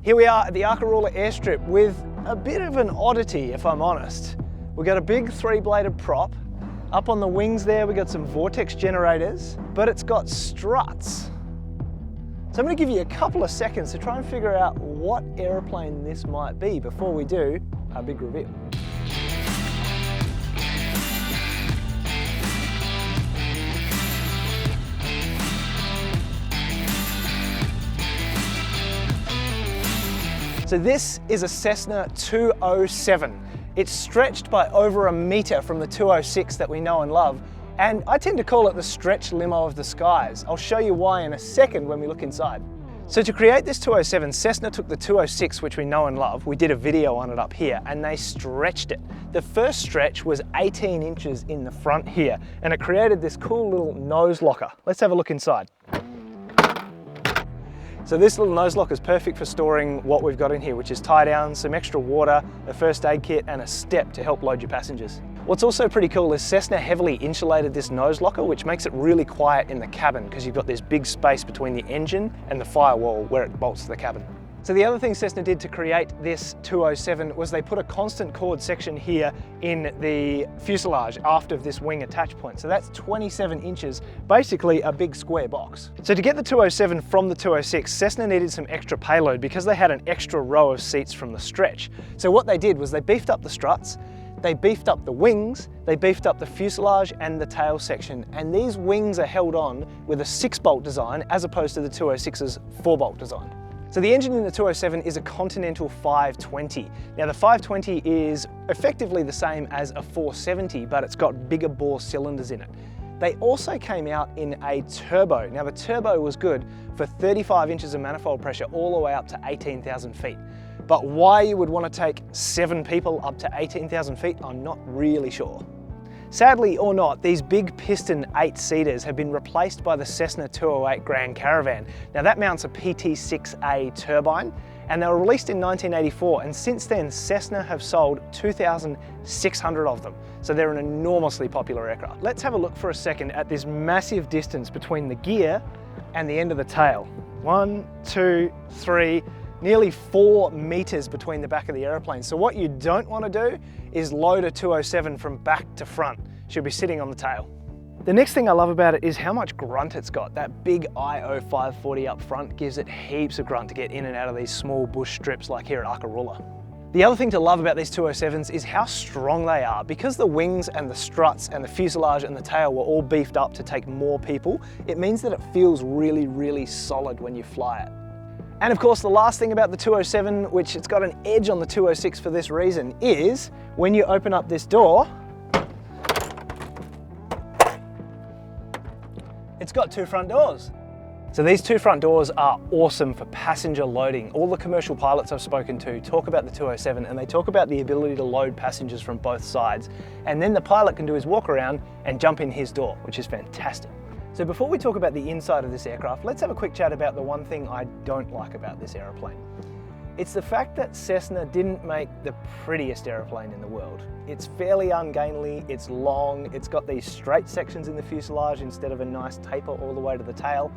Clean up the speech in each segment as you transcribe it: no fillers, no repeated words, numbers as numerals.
Here we are at the Arkaroola airstrip with a bit of an oddity, if I'm honest. We've got a big 3-bladed prop. Up on the wings there, we've got some vortex generators, but it's got struts. So I'm going to give you a couple of seconds to try and figure out what aeroplane this might be before we do our big reveal. So this is a Cessna 207. It's stretched by over 1 meter from the 206 that we know and love, and I tend to call it the stretch limo of the skies. I'll show you why in a second when we look inside. So to create this 207, Cessna took the 206, which we know and love, we did a video on it up here, and they stretched it. The first stretch was 18 inches in the front here, and it created this cool little nose locker. Let's have a look inside. So this little nose locker is perfect for storing what we've got in here, which is tie downs, some extra water, a first aid kit, and a step to help load your passengers. What's also pretty cool is Cessna heavily insulated this nose locker, which makes it really quiet in the cabin because you've got this big space between the engine and the firewall where it bolts to the cabin. So the other thing Cessna did to create this 207 was they put a constant chord section here in the fuselage after this wing attach point. So that's 27 inches, basically a big square box. So to get the 207 from the 206, Cessna needed some extra payload because they had an extra row of seats from the stretch. So what they did was they beefed up the struts, they beefed up the wings, they beefed up the fuselage and the tail section, and these wings are held on with a 6-bolt design as opposed to the 206's 4-bolt design. So the engine in the 207 is a Continental 520. Now the 520 is effectively the same as a 470, but it's got bigger bore cylinders in it. They also came out in a turbo. Now the turbo was good for 35 inches of manifold pressure all the way up to 18,000 feet. But why you would want to take 7 people up to 18,000 feet, I'm not really sure. Sadly or not, these big piston 8-seaters have been replaced by the Cessna 208 Grand Caravan. Now that mounts a PT6A turbine, and they were released in 1984, and since then Cessna have sold 2,600 of them. So they're an enormously popular aircraft. Let's have a look for a second at this massive distance between the gear and the end of the tail. 1, 2, 3, nearly 4 meters between the back of the airplane. So what you don't want to do is load a 207 from back to front. Should be sitting on the tail. The next thing I love about it is how much grunt it's got. That big IO 540 up front gives it heaps of grunt to get in and out of these small bush strips like here at Arkaroola. The other thing to love about these 207s is how strong they are. Because the wings and the struts and the fuselage and the tail were all beefed up to take more people, it means that it feels really, really solid when you fly it. And of course, the last thing about the 207, which it's got an edge on the 206 for this reason, is when you open up this door, it's got 2 front doors. So these 2 front doors are awesome for passenger loading. All the commercial pilots I've spoken to talk about the 207, and they talk about the ability to load passengers from both sides. And then the pilot can do his walk around and jump in his door, which is fantastic. So before we talk about the inside of this aircraft, let's have a quick chat about the one thing I don't like about this aeroplane. It's the fact that Cessna didn't make the prettiest aeroplane in the world. It's fairly ungainly, it's long, it's got these straight sections in the fuselage instead of a nice taper all the way to the tail.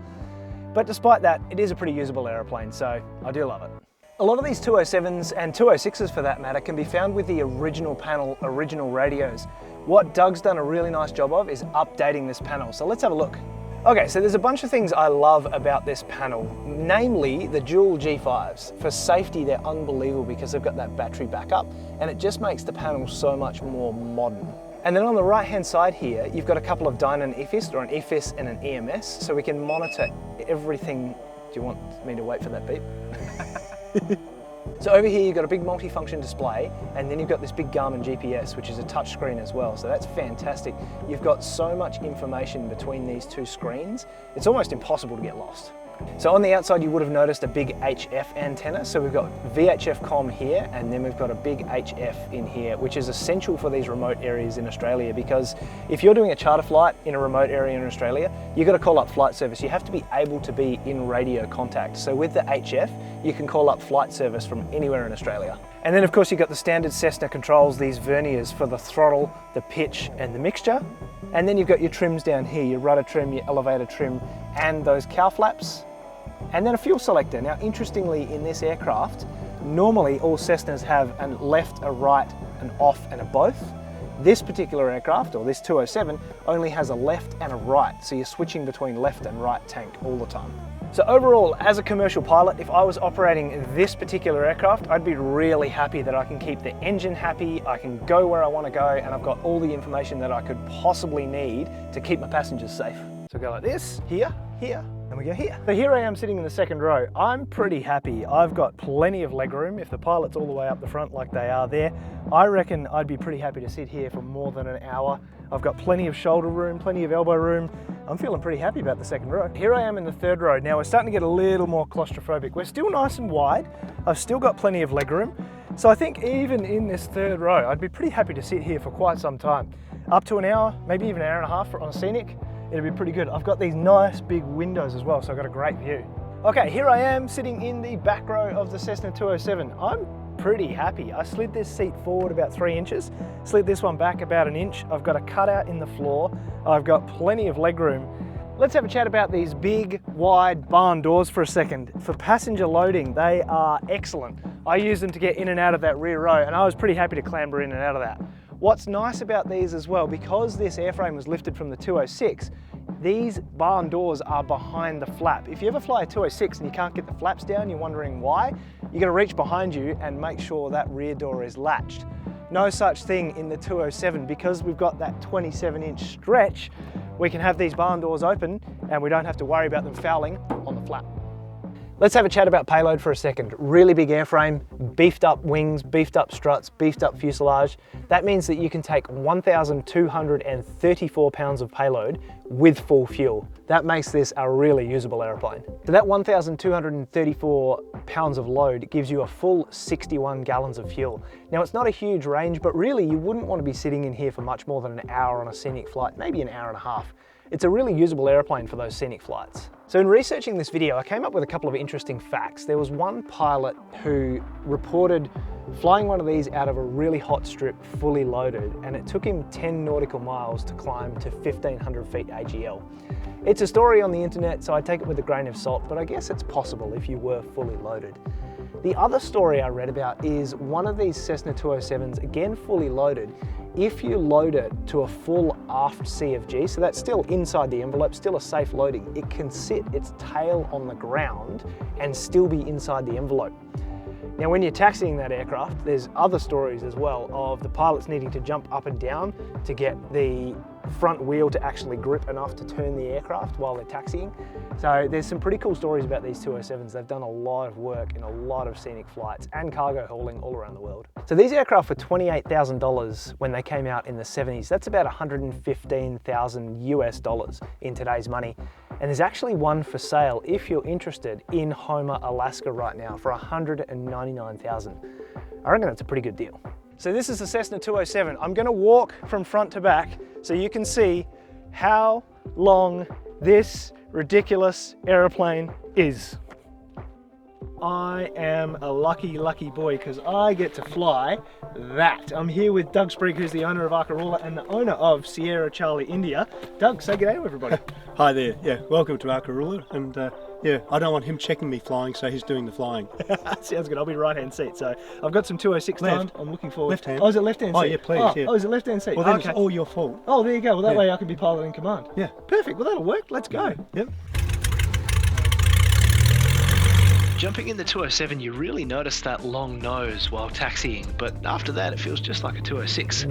But despite that, it is a pretty usable aeroplane, so I do love it. A lot of these 207s and 206s for that matter can be found with the original panel, original radios. What Doug's done a really nice job of is updating this panel, so let's have a look. Okay, so there's a bunch of things I love about this panel, namely the dual G5s. For safety, they're unbelievable because they've got that battery backup, and it just makes the panel so much more modern. And then on the right-hand side here, you've got a couple of Dyna and EFIS, or an EFIS and an EMS, so we can monitor everything. Do you want me to wait for that beep? So over here you've got a big multi-function display, and then you've got this big Garmin GPS, which is a touch screen as well, so that's fantastic. You've got so much information between these 2 screens, it's almost impossible to get lost. So on the outside you would have noticed a big HF antenna, so we've got VHF comm here, and then we've got a big HF in here, which is essential for these remote areas in Australia, because if you're doing a charter flight in a remote area in Australia, you've got to call up flight service. You have to be able to be in radio contact. So with the HF, you can call up flight service from anywhere in Australia. And then of course you've got the standard Cessna controls, these verniers for the throttle, the pitch and the mixture. And then you've got your trims down here, your rudder trim, your elevator trim, and those cow flaps. and then a fuel selector. Now, interestingly, in this aircraft, normally all Cessnas have a left, a right, an off, and a both. This particular aircraft, or this 207, only has a left and a right, so you're switching between left and right tank all the time. So overall, as a commercial pilot, if I was operating this particular aircraft, I'd be really happy that I can keep the engine happy, I can go where I want to go, and I've got all the information that I could possibly need to keep my passengers safe. So go like this, here, here, and we go here. So here I am sitting in the second row. I'm pretty happy. I've got plenty of leg room. If the pilot's all the way up the front like they are there, I reckon I'd be pretty happy to sit here for more than an hour. I've got plenty of shoulder room, plenty of elbow room. I'm feeling pretty happy about the second row. Here I am in the third row. Now we're starting to get a little more claustrophobic. We're still nice and wide. I've still got plenty of leg room. So I think even in this third row, I'd be pretty happy to sit here for quite some time. Up to an hour, maybe even an hour and a half on a scenic. It'll be pretty good. I've got these nice big windows as well, so I've got a great view. Okay, here I am sitting in the back row of the Cessna 207. I'm pretty happy. I slid this seat forward about 3 inches, slid this one back about 1 inch. I've got a cutout in the floor. I've got plenty of leg room. Let's have a chat about these big, wide barn doors for a second. For passenger loading, they are excellent. I use them to get in and out of that rear row, and I was pretty happy to clamber in and out of that. What's nice about these as well, because this airframe was lifted from the 206, these barn doors are behind the flap. If you ever fly a 206 and you can't get the flaps down, you're wondering why, you got to reach behind you and make sure that rear door is latched. No such thing in the 207, because we've got that 27-inch stretch. We can have these barn doors open and we don't have to worry about them fouling on the flap. Let's have a chat about payload for a second. Really big airframe, beefed up wings, beefed up struts, beefed up fuselage. That means that you can take 1,234 pounds of payload with full fuel. That makes this a really usable airplane. So that 1,234 pounds of load gives you a full 61 gallons of fuel. Now it's not a huge range, but really you wouldn't want to be sitting in here for much more than an hour on a scenic flight, maybe an hour and a half. It's a really usable airplane for those scenic flights. So in researching this video, I came up with a couple of interesting facts. There was one pilot who reported flying one of these out of a really hot strip fully loaded, and it took him 10 nautical miles to climb to 1,500 feet AGL. It's a story on the internet, so I take it with a grain of salt, but I guess it's possible if you were fully loaded. The other story I read about is one of these Cessna 207s, again fully loaded, if you load it to a full aft CFG, so that's still inside the envelope, still a safe loading, it can sit its tail on the ground and still be inside the envelope. Now when you're taxiing that aircraft, there's other stories as well of the pilots needing to jump up and down to get the front wheel to actually grip enough to turn the aircraft while they're taxiing. So there's some pretty cool stories about these 207s. They've done a lot of work in a lot of scenic flights and cargo hauling all around the world. So these aircraft were $28,000 when they came out in the 70s. That's about 115,000 US dollars in today's money. And there's actually one for sale if you're interested in Homer, Alaska right now for 199,000. I reckon that's a pretty good deal. So this is the Cessna 207. I'm gonna walk from front to back so you can see how long this ridiculous airplane is. I am a lucky, lucky boy because I get to fly that. I'm here with Doug Sprigg, who's the owner of Arkaroola and the owner of Sierra Charlie India. Doug, say good day to everybody. Hi there. Yeah, welcome to Arkaroola. And yeah, I don't want him checking me flying, so he's doing the flying. Sounds good. I'll be right-hand seat. So I've got some 206 time. I'm looking forward. Left hand. Oh, is it left-hand seat? Oh, yeah, please. Oh, yeah. Oh, is it left-hand seat? Well, then okay. It's all your fault. Oh, there you go. Well, that Yeah. way I can be pilot in command. Yeah. Perfect. Well, that'll work. Let's go. Yep. Jumping in the 207, you really notice that long nose while taxiing, but after that it feels just like a 206.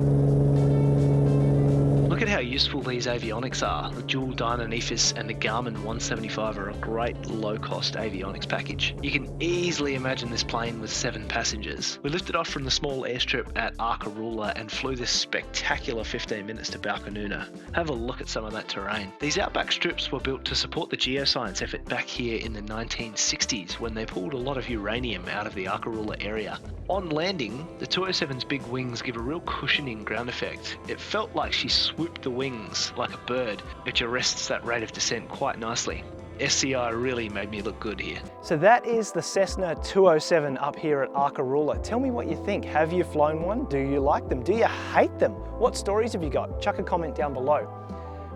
Look at how useful these avionics are. The dual Dyna Nephis and the Garmin 175 are a great low-cost avionics package. You can easily imagine this plane with 7 passengers. We lifted off from the small airstrip at Arkaroola and flew this spectacular 15 minutes to Walkaround. Have a look at some of that terrain. These outback strips were built to support the geoscience effort back here in the 1960s when they pulled a lot of uranium out of the Arkaroola area. On landing, the 207's big wings give a real cushioning ground effect. It felt like she swooped the wings like a bird, which arrests that rate of descent quite nicely. SCI really made me look good here. So that is the Cessna 207 up here at Arkaroola. Tell me what you think. Have you flown one? Do you like them? Do you hate them? What stories have you got? Chuck a comment down below.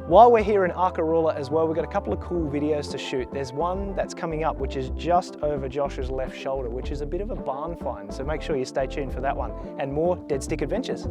While we're here in Arkaroola as well, we've got a couple of cool videos to shoot. There's one that's coming up which is just over Josh's left shoulder, which is a bit of a barn find, so make sure you stay tuned for that one, and more Dead Stick adventures.